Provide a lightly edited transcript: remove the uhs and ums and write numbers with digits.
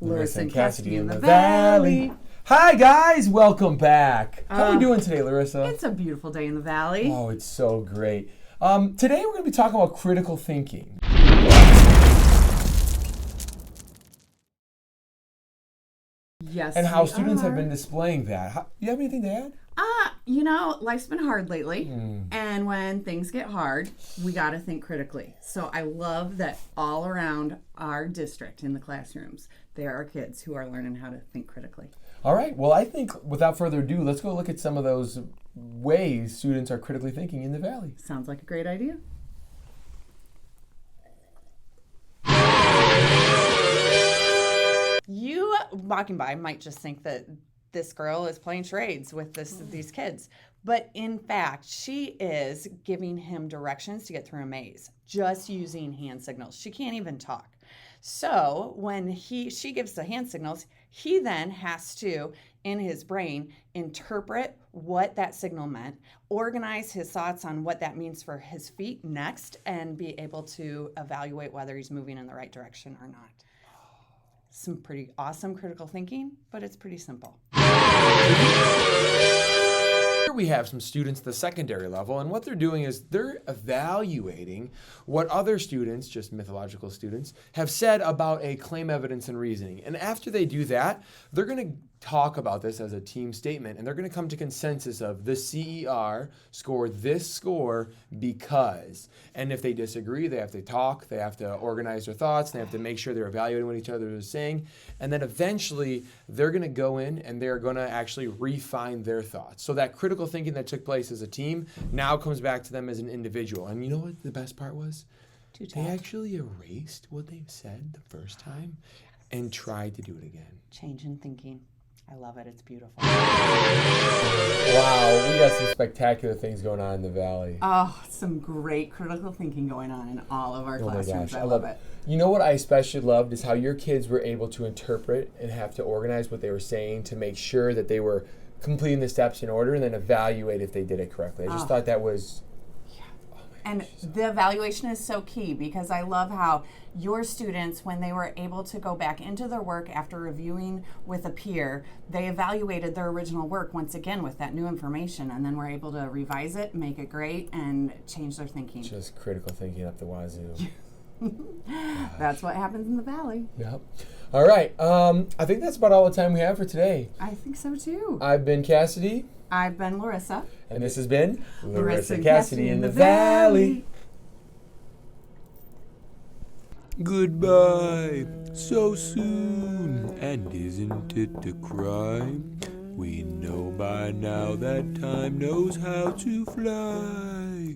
Larissa and Cassidy in the Valley. Hi guys, welcome back. How are we doing today, Larissa? It's a beautiful day in the Valley. Oh, it's so great. Today we're going to be talking about critical thinking. Yes, and how students have been displaying that. Do you have anything to add? Life's been hard lately. And when things get hard, we got to think critically. So I love that all around our district in the classrooms, there are kids who are learning how to think critically. All right. Well, I think without further ado, let's go look at some of those ways students are critically thinking in the Valley. Sounds like a great idea. You walking by might just think that this girl is playing charades with these kids. But in fact, she is giving him directions to get through a maze, just using hand signals. She can't even talk. So when she gives the hand signals, he then has to, in his brain, interpret what that signal meant, organize his thoughts on what that means for his feet next, and be able to evaluate whether he's moving in the right direction or not. Some pretty awesome critical thinking, but it's pretty simple. Here we have some students at the secondary level, and what they're doing is they're evaluating what other students, just mythological students, have said about a claim, evidence, and reasoning. And after they do that, they're going to talk about this as a team statement, and they're going to come to consensus of the CER scored this score because. And if they disagree, they have to talk, they have to organize their thoughts, they have to make sure they're evaluating what each other is saying, and then eventually they're going to go in and they're going to actually refine their thoughts. So that critical thinking that took place as a team now comes back to them as an individual. And you know what the best part was? They actually erased what they've said the first time and tried to do it again. Change in thinking. I love it. It's beautiful. Wow, we got some spectacular things going on in the Valley. Oh, some great critical thinking going on in all of our classrooms. My gosh, I love it. You know what I especially loved is how your kids were able to interpret and have to organize what they were saying to make sure that they were completing the steps in order and then evaluate if they did it correctly. I just thought that was... And the evaluation is so key because I love how your students, when they were able to go back into their work after reviewing with a peer, they evaluated their original work once again with that new information and then were able to revise it, make it great, and change their thinking. Just critical thinking up the wazoo. That's what happens in the Valley. Yep. All right. I think that's about all the time we have for today. I think so too. I've been Cassidy. I've been Larissa. And this has been Larissa and Cassidy in the Valley. Goodbye, so soon, and isn't it a crime? We know by now that time knows how to fly.